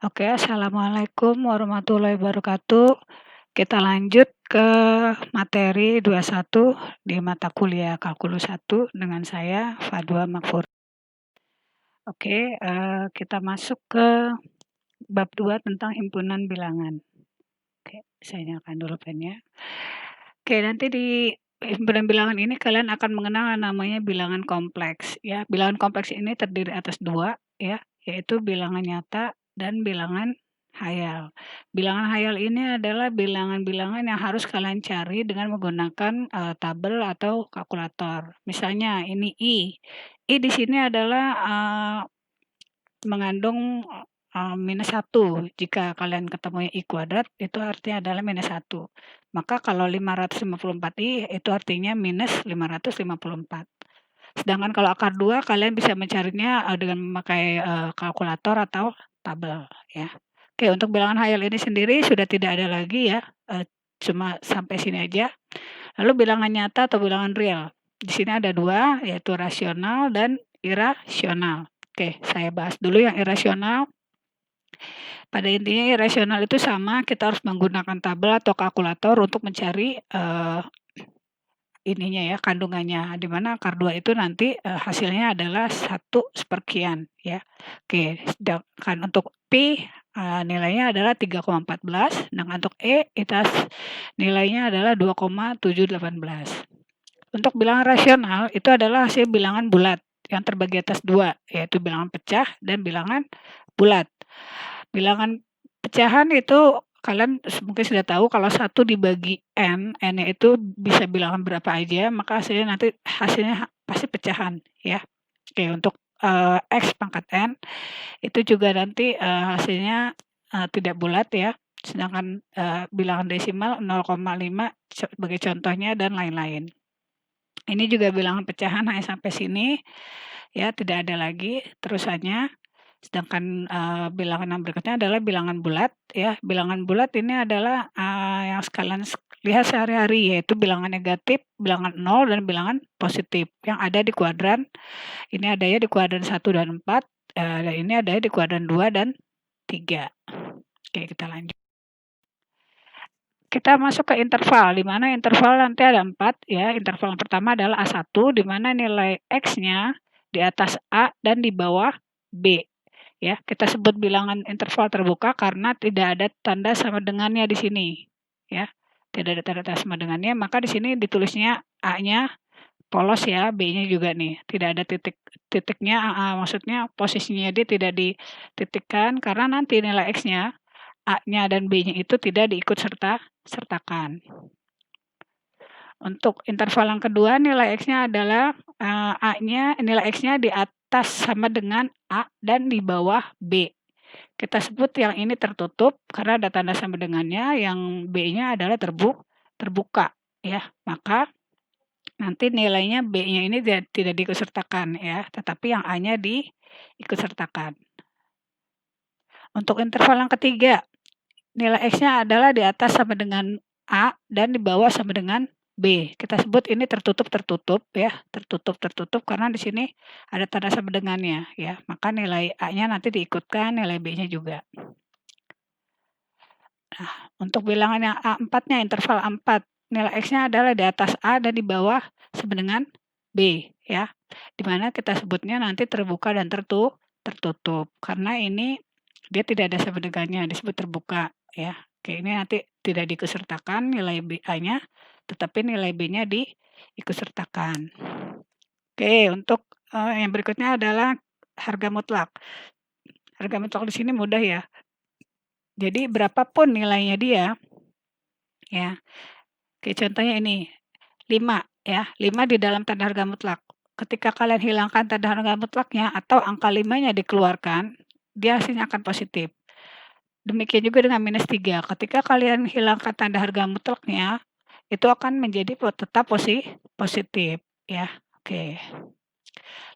Oke, assalamualaikum warahmatullahi wabarakatuh. Kita lanjut ke materi 21 di mata kuliah Kalkulus 1 dengan saya Fadwa Makfur. Oke, kita masuk ke bab 2 tentang himpunan bilangan. Oke, saya nyalakan dulu pennya. Oke, nanti di himpunan bilangan ini kalian akan mengenal namanya bilangan kompleks ya. Bilangan kompleks ini terdiri atas 2 ya, yaitu bilangan nyata dan bilangan hayal. Bilangan hayal ini adalah bilangan-bilangan yang harus kalian cari dengan menggunakan, tabel atau kalkulator. Misalnya ini I. I di sini adalah, mengandung, -1. Jika kalian ketemunya I kuadrat, itu artinya adalah -1. Maka kalau 554I itu artinya minus 554. Sedangkan kalau akar 2 kalian bisa mencarinya, dengan memakai, kalkulator atau tabel ya. Oke, untuk bilangan hayal ini sendiri sudah tidak ada lagi ya, cuma sampai sini aja. Lalu bilangan nyata atau bilangan real. Di sini ada 2 yaitu rasional dan irasional. Oke, saya bahas dulu yang irasional. Pada intinya irasional itu sama, kita harus menggunakan tabel atau kalkulator untuk mencari, ininya ya, kandungannya, di mana akar 2 itu nanti, hasilnya adalah 1/sekian ya. Oke, sedangkan untuk pi, nilainya adalah 3,14, sedangkan untuk e nilainya adalah 2,718. Untuk bilangan rasional itu adalah hasil bilangan bulat yang terbagi atas 2, yaitu bilangan pecah dan bilangan bulat. Bilangan pecahan itu kalian mungkin sudah tahu kalau 1 dibagi n-nya itu bisa bilangan berapa aja, maka hasilnya pasti pecahan ya. Oke, untuk, x pangkat n itu juga nanti, hasilnya, tidak bulat ya, sedangkan, bilangan desimal 0,5 sebagai contohnya dan lain-lain. Ini juga bilangan pecahan hanya sampai sini ya, tidak ada lagi terusannya. Sedangkan, bilangan yang berikutnya adalah bilangan bulat ya. Bilangan bulat ini adalah, yang kalian lihat sehari-hari, yaitu bilangan negatif, bilangan nol, dan bilangan positif yang ada di kuadran. Ini adanya di kuadran 1 dan 4, dan ini adanya di kuadran 2 dan 3. Oke, kita lanjut. Kita masuk ke interval, di mana interval nanti ada 4 ya. Interval yang pertama adalah A1, di mana nilai X-nya di atas A dan di bawah B. Ya, kita sebut bilangan interval terbuka karena tidak ada tanda sama dengannya di sini. Ya, tidak ada tanda sama dengannya, maka di sini ditulisnya A-nya polos ya, B-nya juga nih. Tidak ada titiknya, maksudnya posisinya dia tidak dititikkan karena nanti nilai X-nya, A-nya dan B-nya itu tidak diikut sertakan. Untuk interval yang kedua nilai X-nya adalah, nilai X-nya di atas sama dengan A dan di bawah B. Kita sebut yang ini tertutup karena ada tanda sama dengannya, yang B-nya adalah terbuka ya. Maka nanti nilainya B-nya ini tidak diikut sertakan ya, tetapi yang A-nya diikut sertakan. Untuk interval yang ketiga, nilai X-nya adalah di atas sama dengan A dan di bawah sama dengan B. Kita sebut ini tertutup ya, tertutup karena di sini ada tanda sama dengannya ya. Maka nilai A-nya nanti diikutkan, nilai B-nya juga. Nah, untuk bilangan yang A4-nya, interval A4, nilai X-nya adalah di atas A dan di bawah sama dengan B ya. Di mana kita sebutnya nanti terbuka dan tertutup. Karena ini dia tidak ada sama dengannya, disebut terbuka ya. Oke, ini nanti tidak diikutsertakan nilai A-nya, tetapi nilai B-nya diikutsertakan. Oke, untuk, yang berikutnya adalah harga mutlak. Harga mutlak di sini mudah ya. Jadi berapapun nilainya dia, ya. Oke, contohnya ini, 5 ya, 5 di dalam tanda harga mutlak. Ketika kalian hilangkan tanda harga mutlaknya atau angka 5-nya dikeluarkan, dia hasilnya akan positif. Demikian juga dengan -3, ketika kalian hilangkan tanda harga mutlaknya, itu akan menjadi tetap positif ya. Oke.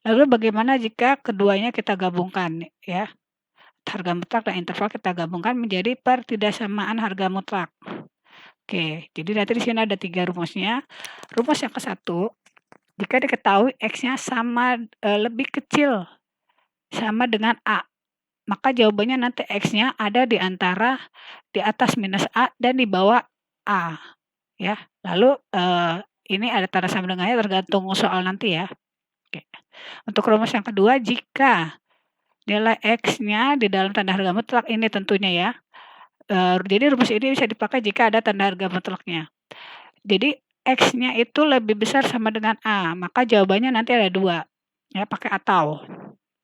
Lalu bagaimana jika keduanya kita gabungkan ya? Harga mutlak dan interval kita gabungkan menjadi pertidaksamaan harga mutlak. Oke, jadi nanti di sini ada 3 rumusnya. Rumus yang ke-1, jika diketahui X-nya sama, lebih kecil sama dengan A, maka jawabannya nanti X-nya ada di antara di atas minus A dan di bawah A, ya. Lalu, ini ada tanda sama dengannya tergantung soal nanti ya. Oke. Untuk rumus yang kedua, jika nilai X-nya di dalam tanda harga mutlak ini tentunya ya, jadi rumus ini bisa dipakai jika ada tanda harga mutlaknya. Jadi X-nya itu lebih besar sama dengan A, maka jawabannya nanti ada 2, ya pakai atau.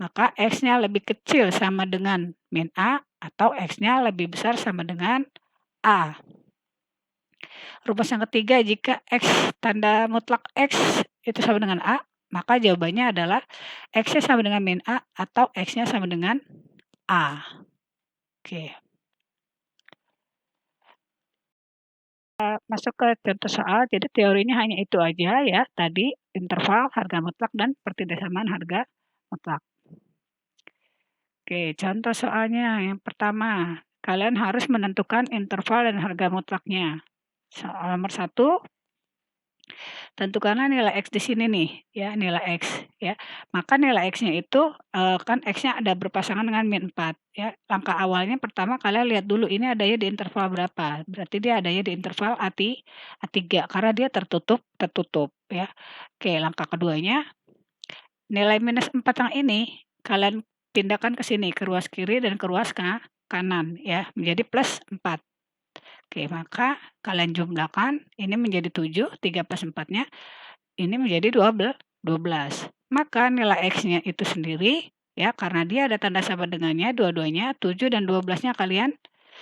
Maka X-nya lebih kecil sama dengan min A atau X-nya lebih besar sama dengan A. Rumus yang ketiga, jika X tanda mutlak X itu sama dengan A, maka jawabannya adalah X-nya sama dengan min A atau X-nya sama dengan A. Oke. Masuk ke contoh soal, jadi teorinya hanya itu aja ya, tadi interval, harga mutlak, dan pertidaksamaan harga mutlak. Oke, contoh soalnya yang pertama, kalian harus menentukan interval dan harga mutlaknya. Soal nomor 1, tentukanlah nilai X di sini nih, ya nilai X ya. Maka nilai X-nya itu kan X-nya ada berpasangan dengan min 4 ya. Langkah awalnya pertama kalian lihat dulu ini adanya di interval berapa. Berarti dia adanya di interval A3 karena dia tertutup ya. Oke, langkah keduanya nilai minus 4 yang ini kalian pindahkan ke sini, ke ruas kiri dan ke ruas kanan ya, menjadi plus 4. Oke, maka kalian jumlahkan, ini menjadi 7, 3 plus 4-nya, ini menjadi 12. Maka nilai X-nya itu sendiri, ya karena dia ada tanda sama dengannya, dua-duanya, 7 dan 12-nya kalian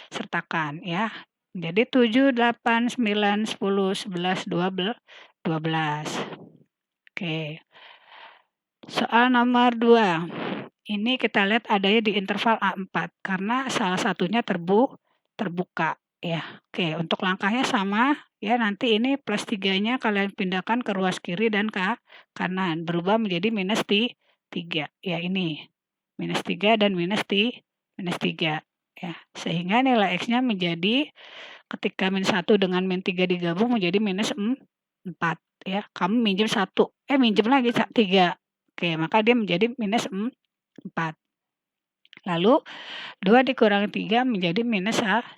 sertakan, ya. Jadi 7, 8, 9, 10, 11, 12. Oke. Soal nomor 2. Ini kita lihat adanya di interval A4, karena salah satunya terbuka. Ya, oke, untuk langkahnya sama ya, nanti ini plus 3-nya kalian pindahkan ke ruas kiri dan ke kanan, berubah menjadi minus 3. Ya, ini minus 3 dan minus 3 ya. Sehingga nilai X-nya menjadi ketika min 1 dengan min 3 digabung menjadi minus 4 ya. Kamu minjem 1, minjem lagi 3. Oke, maka dia menjadi minus 4. Lalu 2 dikurangi 3 menjadi minus 1.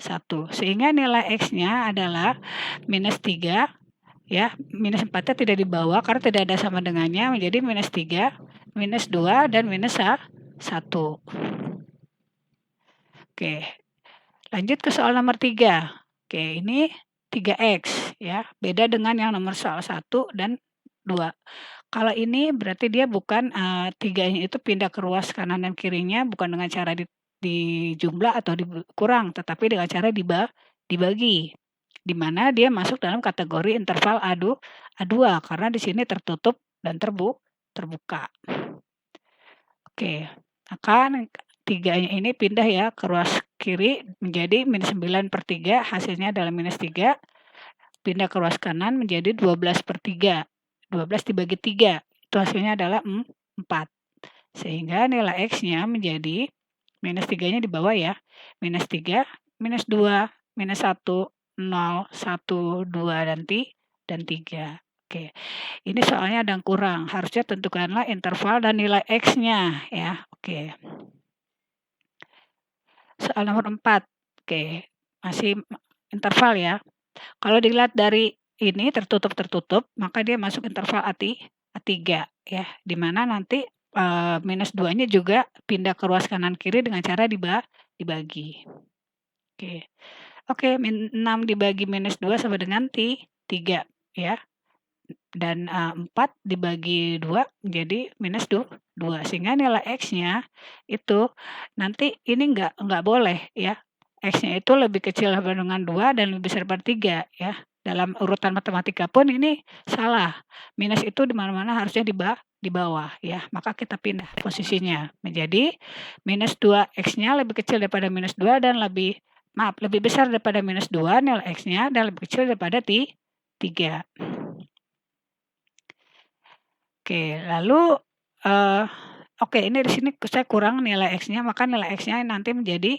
Sehingga nilai X-nya adalah minus 3. Ya, minus 4-nya tidak dibawa karena tidak ada sama dengannya, menjadi minus 3, minus 2, dan minus 1. Oke, lanjut ke soal nomor 3. Oke, ini 3X ya, beda dengan yang nomor soal 1 dan 2. Kalau ini berarti dia bukan 3-nya itu pindah ke ruas kanan dan kirinya bukan dengan cara dijumlah atau dikurang, tetapi dengan cara dibagi. Di mana dia masuk dalam kategori interval A2 karena di sini tertutup dan terbuka. Oke, maka 3-nya ini pindah ya ke ruas kiri menjadi minus 9/3, hasilnya adalah minus 3. Pindah ke ruas kanan menjadi 12/3. 12 dibagi 3, itu hasilnya adalah 4. Sehingga nilai X-nya menjadi minus 3-nya di bawah ya, minus 3, minus 2, minus 1, 0, 1, 2, dan 3. Oke, ini soalnya ada yang kurang, harusnya tentukanlah interval dan nilai X-nya ya. Oke. Soal nomor 4, oke, masih interval ya. Kalau dilihat dari ini tertutup, maka dia masuk interval A3 ya, di mana nanti minus 2-nya juga pindah ke ruas kanan kiri dengan cara dibagi. Oke, min 6 dibagi minus 2 sama dengan 3 ya. Dan 4 dibagi 2 menjadi minus 2. Sehingga nilai X-nya itu nanti ini enggak boleh ya. X-nya itu lebih kecil daripada dengan 2 dan lebih besar daripada 3 ya. Dalam urutan matematika pun ini salah. Minus itu di mana-mana harusnya di bawah ya. Maka kita pindah posisinya menjadi minus 2, X-nya lebih kecil daripada minus 2 dan lebih besar daripada minus 2 nilai X-nya dan lebih kecil daripada 3. Oke, lalu oke, ini di sini saya kurang nilai X-nya, maka nilai X-nya nanti menjadi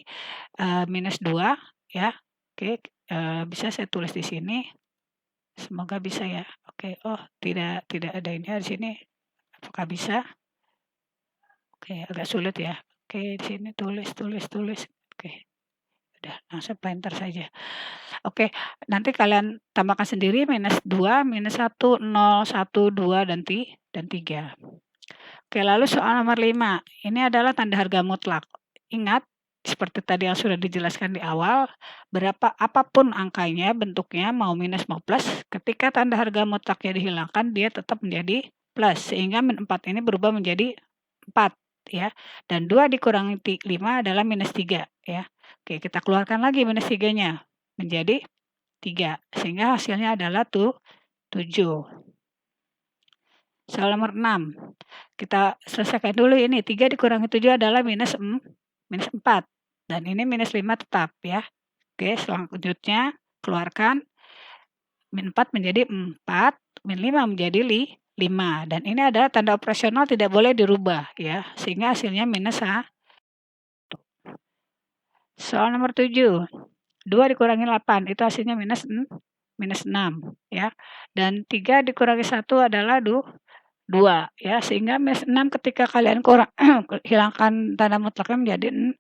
minus 2 ya. Oke, bisa saya tulis di sini. Semoga bisa ya. Oke, oh tidak ada ini di sini. Apakah bisa? Oke, agak sulit ya. Oke, Oke, di sini tulis. Oke, udah langsung enter saja. Oke, nanti kalian tambahkan sendiri minus 2, minus 1, 0, 1, 2, dan 3. Oke, lalu soal nomor 5. Ini adalah tanda harga mutlak. Ingat, seperti tadi yang sudah dijelaskan di awal, apapun angkanya, bentuknya, mau minus mau plus, ketika tanda harga mutlaknya dihilangkan, dia tetap menjadi plus. Sehingga min 4 ini berubah menjadi 4. Ya, dan 2 dikurangi 5 adalah minus 3. Ya. Oke, kita keluarkan lagi minus 3-nya. Menjadi 3. Sehingga hasilnya adalah 7. Soal nomor 6. Kita selesaikan dulu ini. 3 dikurangi 7 adalah minus 4. Dan ini minus 5 tetap ya. Oke, selanjutnya keluarkan. Min 4 menjadi 4. Min 5 menjadi 5. Dan ini adalah tanda operasional tidak boleh dirubah ya. Sehingga hasilnya minus 1. Soal nomor 7. 2 dikurangi 8. Itu hasilnya minus 6 ya. Dan 3 dikurangi 1 adalah 2 ya, sehingga minus 6 ketika kalian hilangkan tanda mutlaknya menjadi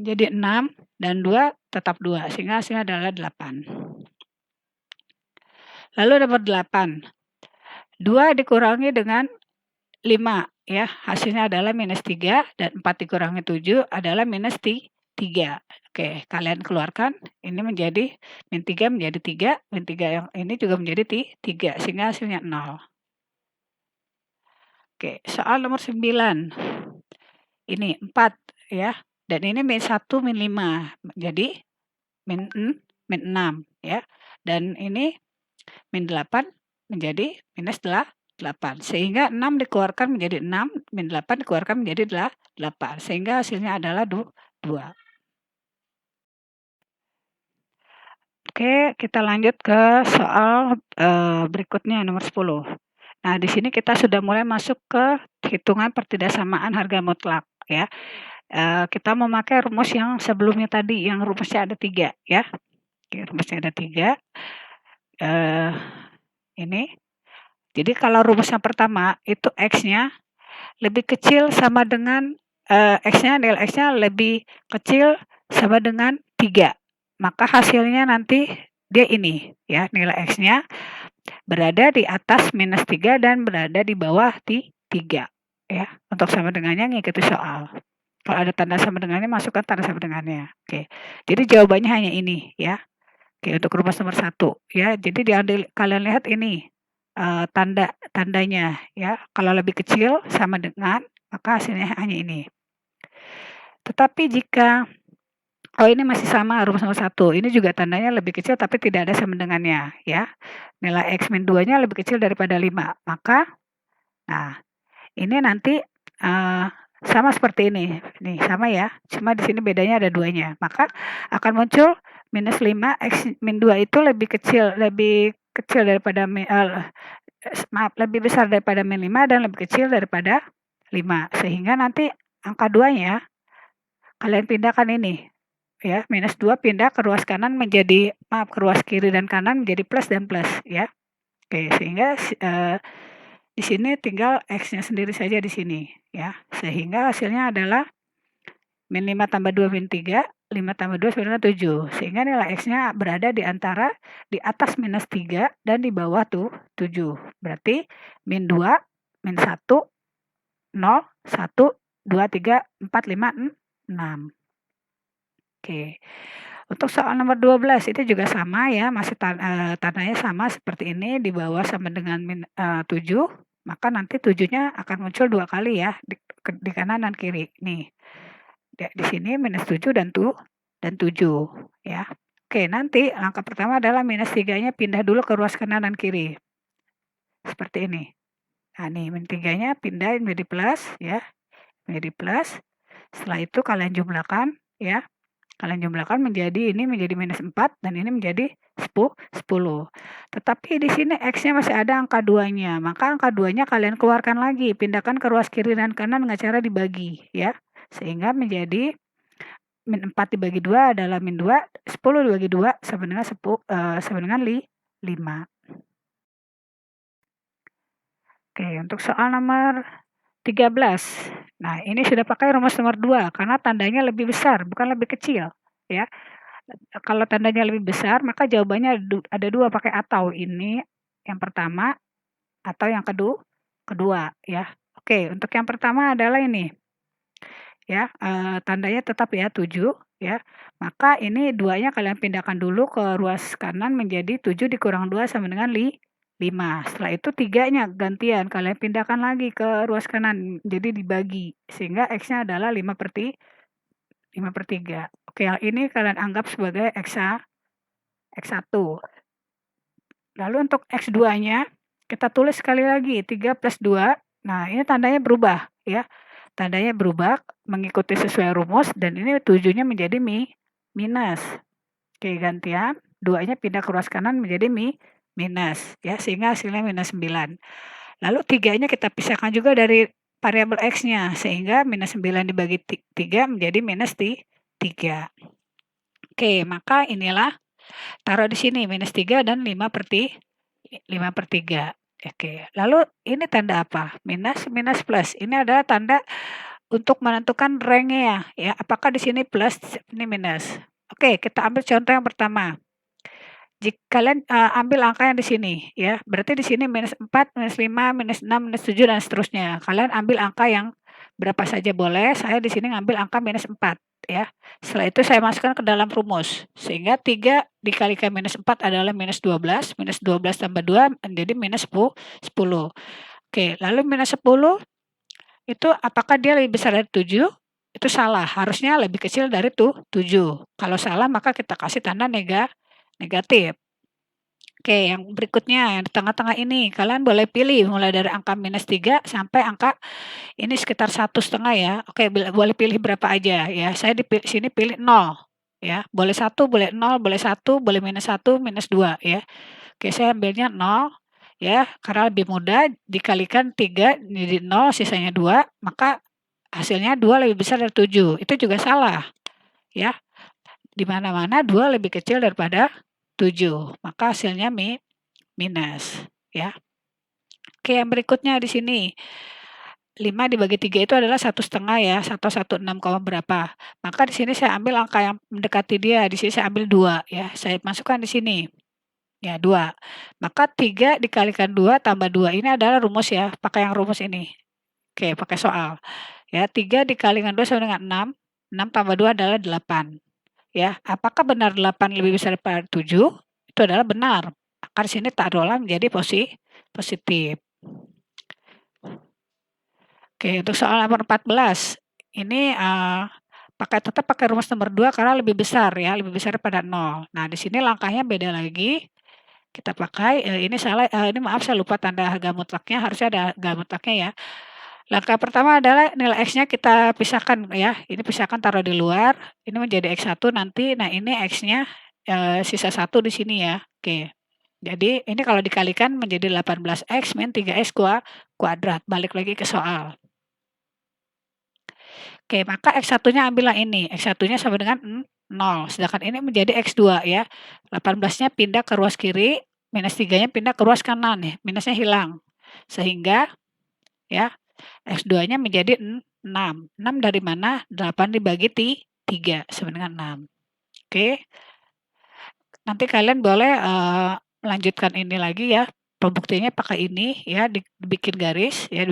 jadi 6 dan 2 tetap 2 sehingga hasilnya adalah 8. Lalu nomor 8. 2 dikurangi dengan 5 ya, hasilnya adalah minus 3 dan 4 dikurangi 7 adalah minus 3. Oke, kalian keluarkan ini menjadi min 3 menjadi 3, min 3 yang ini juga menjadi 3 sehingga hasilnya 0. Oke, soal nomor 9. Ini 4 ya. Dan ini min 1 min 5. Jadi min 6 ya. Dan ini min 8 menjadi minus 8. Sehingga 6 dikeluarkan menjadi 6, min 8 dikeluarkan menjadi 8. Sehingga hasilnya adalah 2. Oke, kita lanjut ke soal berikutnya nomor 10. Nah, di sini kita sudah mulai masuk ke hitungan pertidaksamaan harga mutlak ya. Kita memakai rumus yang sebelumnya tadi, yang rumusnya ada 3 ya. Oke, rumusnya ada 3. Ini. Jadi kalau rumus yang pertama itu X-nya lebih kecil sama dengan nilai X-nya lebih kecil sama dengan 3. Maka hasilnya nanti dia ini ya, nilai X-nya berada di atas minus 3 dan berada di bawah 3 ya. Untuk sama dengannya ngikuti soal. Kalau ada tanda sama dengannya masukkan tanda sama dengannya. Oke. Jadi jawabannya hanya ini ya. Oke, untuk rumus nomor 1 ya. Jadi kalian lihat ini tandanya ya. Kalau lebih kecil sama dengan maka hasilnya hanya ini. Tetapi jika ini masih sama rumus nomor 1. Ini juga tandanya lebih kecil tapi tidak ada sama dengannya ya. Nilai X min 2-nya lebih kecil daripada 5. Maka nah, ini nanti sama seperti ini. Nih, sama ya. Cuma di sini bedanya ada 2-nya. Maka akan muncul minus 5 X min 2 itu lebih kecil daripada lebih besar daripada min 5 dan lebih kecil daripada 5. Sehingga nanti angka 2-nya kalian pindahkan ini. Ya, minus 2 pindah ke ruas kanan ke ruas kiri dan kanan menjadi plus dan plus ya. Oke, sehingga di sini tinggal X-nya sendiri saja di sini ya. Sehingga hasilnya adalah min 5 tambah 2 min 3, 5 tambah 2 sebenarnya 7. Sehingga nilai X-nya berada di atas minus 3 dan di bawah 7. Berarti min 2, min 1, 0, 1, 2, 3, 4, 5, 6. Oke. Untuk soal nomor 12 itu juga sama ya, masih tandanya sama seperti ini, di bawah sama dengan 7, maka nanti 7-nya akan muncul 2 kali ya, di kanan dan kiri. Nih, di sini minus 7 dan 7 ya. Oke, nanti langkah pertama adalah minus 3-nya pindah dulu ke ruas kanan dan kiri. Seperti ini. Nah, nih min 3-nya pindah menjadi plus ya, menjadi plus. Setelah itu kalian jumlahkan ya. Kalian jumlahkan menjadi minus 4 dan ini menjadi 10. Tetapi di sini X-nya masih ada angka 2-nya. Maka angka 2-nya kalian keluarkan lagi. Pindahkan ke ruas kiri dan kanan dengan cara dibagi. Ya. Sehingga menjadi min 4 dibagi 2 adalah min 2. 10 dibagi 2 sama dengan 5. Oke, untuk soal nomor 13. Nah, ini sudah pakai rumus nomor 2 karena tandanya lebih besar, bukan lebih kecil, ya. Kalau tandanya lebih besar, maka jawabannya ada 2 pakai atau. Ini yang pertama atau yang kedua, ya. Oke, untuk yang pertama adalah ini, ya, tandanya tetap ya 7, ya. Maka ini 2-nya kalian pindahkan dulu ke ruas kanan menjadi 7 dikurang 2 sama dengan 5. Setelah itu 3-nya gantian kalian pindahkan lagi ke ruas kanan, jadi dibagi. Sehingga X-nya adalah 5/3. Oke, yang ini kalian anggap sebagai X1. Lalu untuk X2-nya, kita tulis sekali lagi 3 plus 2. Nah, ini tandanya berubah, ya. Tandanya berubah mengikuti sesuai rumus dan ini 7-nya menjadi minus. Oke, gantian 2-nya pindah ke ruas kanan menjadi minus, ya, sehingga hasilnya minus 9. Lalu 3-nya kita pisahkan juga dari variabel X-nya, sehingga minus 9 dibagi 3 menjadi minus 3. Oke, maka inilah taruh di sini minus 3 dan 5/3. Oke, lalu ini tanda apa? Minus, minus, plus. Ini adalah tanda untuk menentukan rank-nya, ya. Apakah di sini plus, ini minus. Oke, kita ambil contoh yang pertama. Jika kalian ambil angka yang di sini, ya. Berarti di sini minus 4, minus 5, minus 6, minus 7, dan seterusnya. Kalian ambil angka yang berapa saja boleh. Saya di sini ngambil angka minus 4. Ya, setelah itu saya masukkan ke dalam rumus, sehingga 3 dikalikan minus 4 adalah minus 12, minus 12 tambah 2 menjadi minus 10. Oke, lalu minus 10 itu apakah dia lebih besar dari 7? Itu salah, harusnya lebih kecil dari 7. Kalau salah maka kita kasih tanda negatif. Oke, yang berikutnya yang di tengah-tengah ini, kalian boleh pilih mulai dari angka minus 3 sampai angka ini sekitar 1,5 ya. Oke, boleh pilih berapa aja ya. Saya di sini pilih 0 ya. Boleh 1, boleh 0, boleh 1, boleh minus 1, minus 2 ya. Oke, saya ambilnya 0 ya, karena lebih mudah dikalikan 3 jadi 0 sisanya 2, maka hasilnya 2 lebih besar dari 7. Itu juga salah ya. Di mana-mana 2 lebih kecil daripada 7. Maka hasilnya minus ya. Oke, yang berikutnya di sini. 5 dibagi 3 itu adalah 1,5 ya, atau 16, berapa. Maka di sini saya ambil angka yang mendekati dia, di sini saya ambil 2 ya, saya masukkan di sini. Ya, 2. Maka 3 dikalikan 2 tambah 2 ini adalah rumus ya, pakai yang rumus ini. Oke, pakai soal. Ya, 3 dikalikan 2 sama dengan 6. 6 tambah 2 adalah 8. Ya, apakah benar 8 lebih besar daripada 7? Itu adalah benar. Maka di sini taruhlah menjadi positif. Oke, untuk soal nomor 14, ini tetap pakai rumus nomor 2 karena lebih besar ya, lebih besar daripada 0. Nah, di sini langkahnya beda lagi. Kita pakai, ini salah, ini maaf saya lupa tanda harga mutlaknya, harusnya ada harga mutlaknya ya. Langkah pertama adalah nilai X-nya kita pisahkan ya, ini pisahkan taruh di luar, ini menjadi X1 nanti, nah ini X-nya sisa 1 di sini ya. Oke. Jadi ini kalau dikalikan menjadi 18X min 3X kuadrat, balik lagi ke soal. Oke, maka X1-nya ambillah ini, X1-nya sama dengan 0, sedangkan ini menjadi X2 ya. 18-nya pindah ke ruas kiri, minus 3-nya pindah ke ruas kanan ya, minusnya hilang. Sehingga ya, X2-nya menjadi 6. 6 dari mana? 8 dibagi 3 sama dengan 6. Oke. Nanti kalian boleh melanjutkan ini lagi ya. Pembuktiannya pakai ini ya, dibikin garis ya,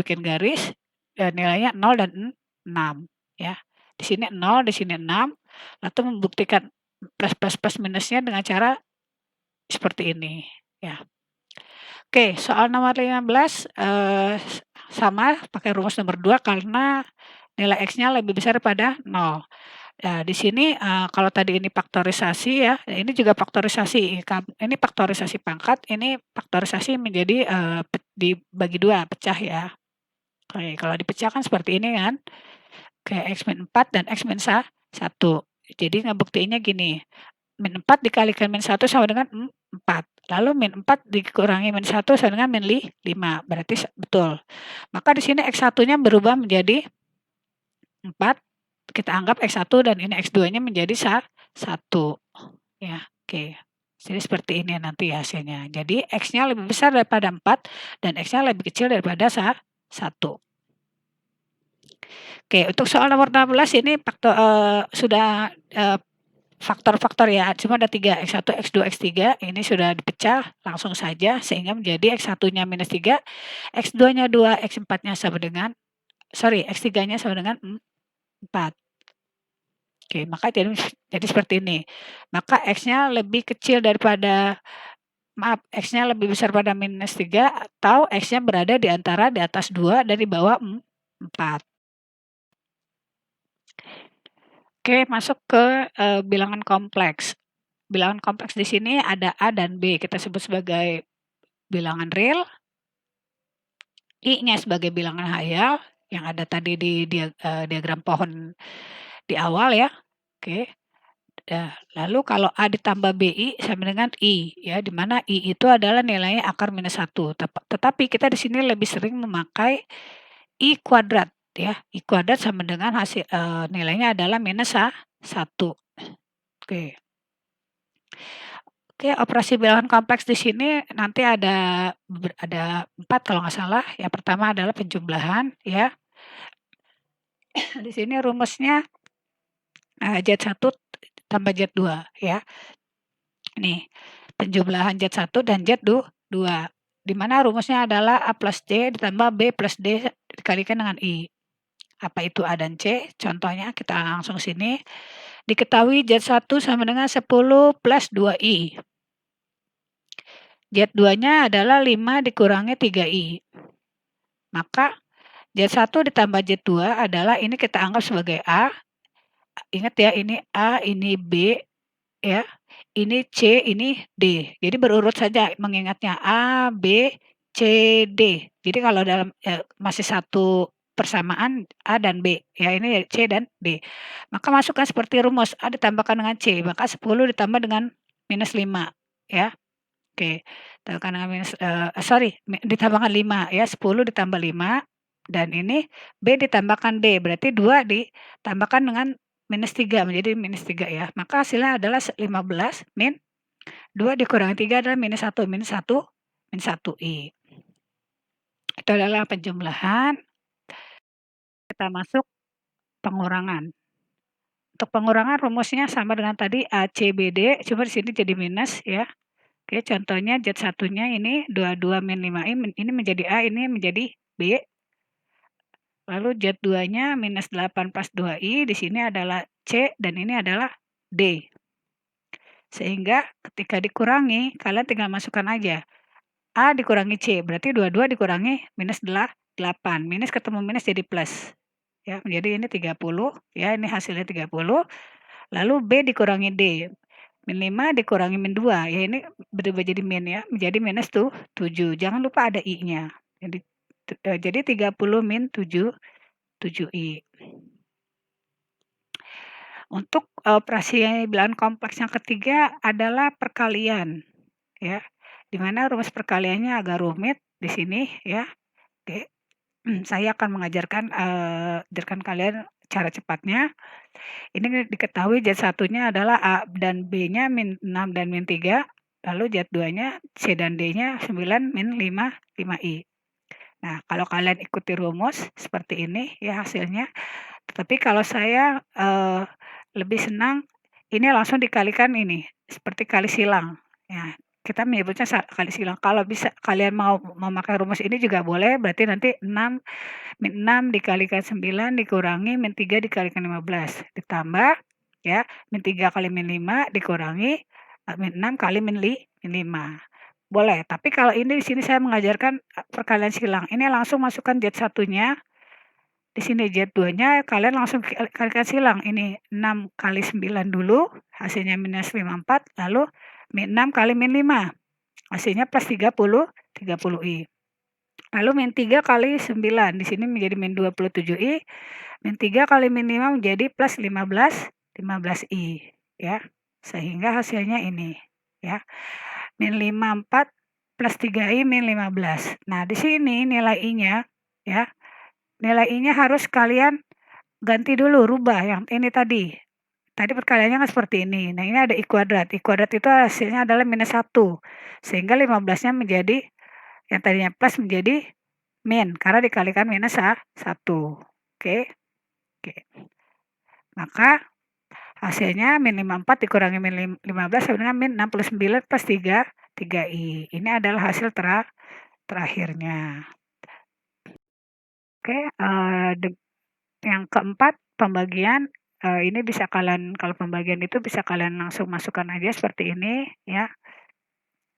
nilainya 0 dan 6 ya. Di sini 0, di sini 6. Lalu membuktikan plus minusnya dengan cara seperti ini ya. Oke, soal nomor 15 sama pakai rumus nomor 2 karena nilai X-nya lebih besar daripada 0. Nah, di sini kalau tadi ini faktorisasi ya, ini juga faktorisasi. Ini faktorisasi pangkat, ini faktorisasi menjadi dibagi 2, pecah ya. Oke, kalau dipecahkan seperti ini kan. Oke, X min 4 dan X min 1. Jadi ngebuktiinnya gini. Min 4 dikalikan min 1 sama dengan 4. Lalu min 4 dikurangi min 1 sama dengan min 5. Berarti betul. Maka di sini X1-nya berubah menjadi 4. Kita anggap X1 dan ini X2-nya menjadi 1. Ya, oke. Jadi seperti ini nanti hasilnya. Jadi X-nya lebih besar daripada 4 dan X-nya lebih kecil daripada 1. Oke, untuk soal nomor 16 ini sudah, faktor-faktor ya, cuma ada 3, X1, X2, X3, ini sudah dipecah langsung saja sehingga menjadi X1-nya -3, X2-nya 2, X4-nya sama dengan X3-nya sama dengan 4. Oke, maka jadi seperti ini. Maka X-nya lebih kecil daripada X-nya lebih besar pada -3 atau X-nya berada di antara di atas 2 dan di bawah 4. Oke, masuk ke, bilangan kompleks. Bilangan kompleks di sini ada A dan B, kita sebut sebagai bilangan real, I-nya sebagai bilangan hayal, yang ada tadi di diagram pohon di awal ya, oke. Nah, lalu kalau A ditambah BI sama dengan I, ya, di mana I itu adalah nilainya akar -1. Tetapi kita di sini lebih sering memakai I kuadrat, ya. I kuadrat sama dengan nilainya adalah -1. Oke. Oke, operasi bilangan kompleks di sini nanti ada 4 kalau nggak salah. Yang pertama adalah penjumlahan, ya. Di sini rumusnya, Z1 tambah Z2, ya. Nih, penjumlahan Z1 dan Z2, di mana rumusnya adalah A plus C ditambah B plus D dikalikan dengan I. Apa itu A dan C? Contohnya kita langsung sini. Diketahui Z1 sama dengan 10 plus 2I. Z2-nya adalah 5 dikurangi 3I. Maka Z1 ditambah Z2 adalah ini kita anggap sebagai A. Ingat ya, ini A, ini B, ya. Ini C, ini D. Jadi berurut saja mengingatnya A, B, C, D. Jadi kalau dalam masih satu persamaan A dan B, ya ini C dan D. Maka masukkan seperti rumus A ditambahkan dengan C, maka 10 ditambah dengan -5, ya. Oke, ditambahkan dengan ditambahkan 5 ya, 10 ditambah 5 dan ini B ditambahkan D, berarti 2 ditambahkan dengan -3 menjadi -3 ya. Maka hasilnya adalah 15 min 2 dikurangi 3 adalah -1I. Itu adalah penjumlahan. Kita masuk pengurangan. Untuk pengurangan rumusnya sama dengan tadi ACBD, cuma di sini jadi minus ya. Oke, contohnya Z1-nya ini 22 min 5I, ini menjadi A, ini menjadi B. Lalu Z2-nya -8 plus 2I, di sini adalah C dan ini adalah D. Sehingga ketika dikurangi, kalian tinggal masukkan aja. A dikurangi C, berarti 22 dikurangi -8. Minus ketemu minus jadi plus. Ya, menjadi ini 30, ya ini hasilnya 30. Lalu B dikurangi D. Min 5 dikurangi min 2, ya ini berubah jadi min ya, menjadi -7. Jangan lupa ada I-nya. Jadi 30 min 7I. Untuk operasi bilangan kompleks yang ketiga adalah perkalian, ya. Di mana rumus perkaliannya agak rumit di sini ya. Oke. Saya akan ajarkan kalian cara cepatnya. Ini diketahui Z1-nya adalah A dan B-nya min 6 dan min 3, lalu Z2-nya C dan D-nya 9 min 5I. Nah, kalau kalian ikuti rumus seperti ini ya hasilnya. Tetapi kalau saya lebih senang ini langsung dikalikan ini, seperti kali silang. Ya, kita menyebutnya kali silang. Kalau bisa kalian mau memakai rumus ini juga boleh, berarti nanti min 6 dikalikan 9 dikurangi min 3 dikalikan 15, ditambah ya, min 3 kali min 5 dikurangi min 6 kali min 5. Boleh, tapi kalau ini di sini saya mengajarkan perkalian silang. Ini langsung masukkan Z1-nya. Di sini Z2-nya kalian langsung kalikan silang. Ini 6 kali 9 dulu, hasilnya -54, lalu min 6 kali min 5, hasilnya plus 30I. Lalu min 3 kali 9, di sini menjadi min 27I, min 3 kali min 5 menjadi plus 15I, ya. Sehingga hasilnya ini, ya. Min 54 plus 3I min 15. Nah, di sini nilai I-nya, ya. Nilai I-nya harus kalian ganti dulu, rubah yang ini tadi. Tadi perkaliannya kan seperti ini. Nah, ini ada I kuadrat. I kuadrat itu hasilnya adalah -1. Sehingga 15-nya menjadi yang tadinya plus menjadi min karena dikalikan -1. Oke, oke. Maka hasilnya min 54 dikurangi min 15 sama dengan min 69 plus 3I. Ini adalah hasil terakhirnya. Oke, yang keempat pembagian, ini bisa kalian kalau pembagian itu bisa kalian langsung masukkan aja seperti ini ya.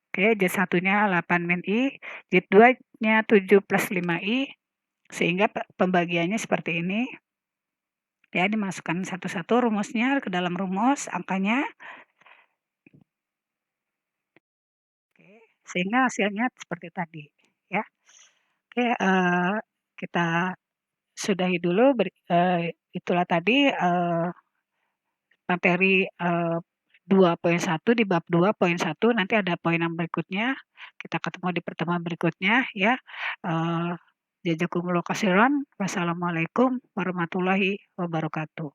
Oke, Z1-nya 8 min I, Z2-nya 7 plus 5I, sehingga pembagiannya seperti ini. Ya, dimasukkan satu-satu rumusnya ke dalam rumus, angkanya. Oke, sehingga hasilnya seperti tadi, ya. Oke, kita sudahi dulu itulah tadi, materi, 2.1 di bab 2.1, nanti ada poin yang berikutnya, kita ketemu di pertemuan berikutnya ya, jazakumullahu khairan. Wassalamualaikum warahmatullahi wabarakatuh.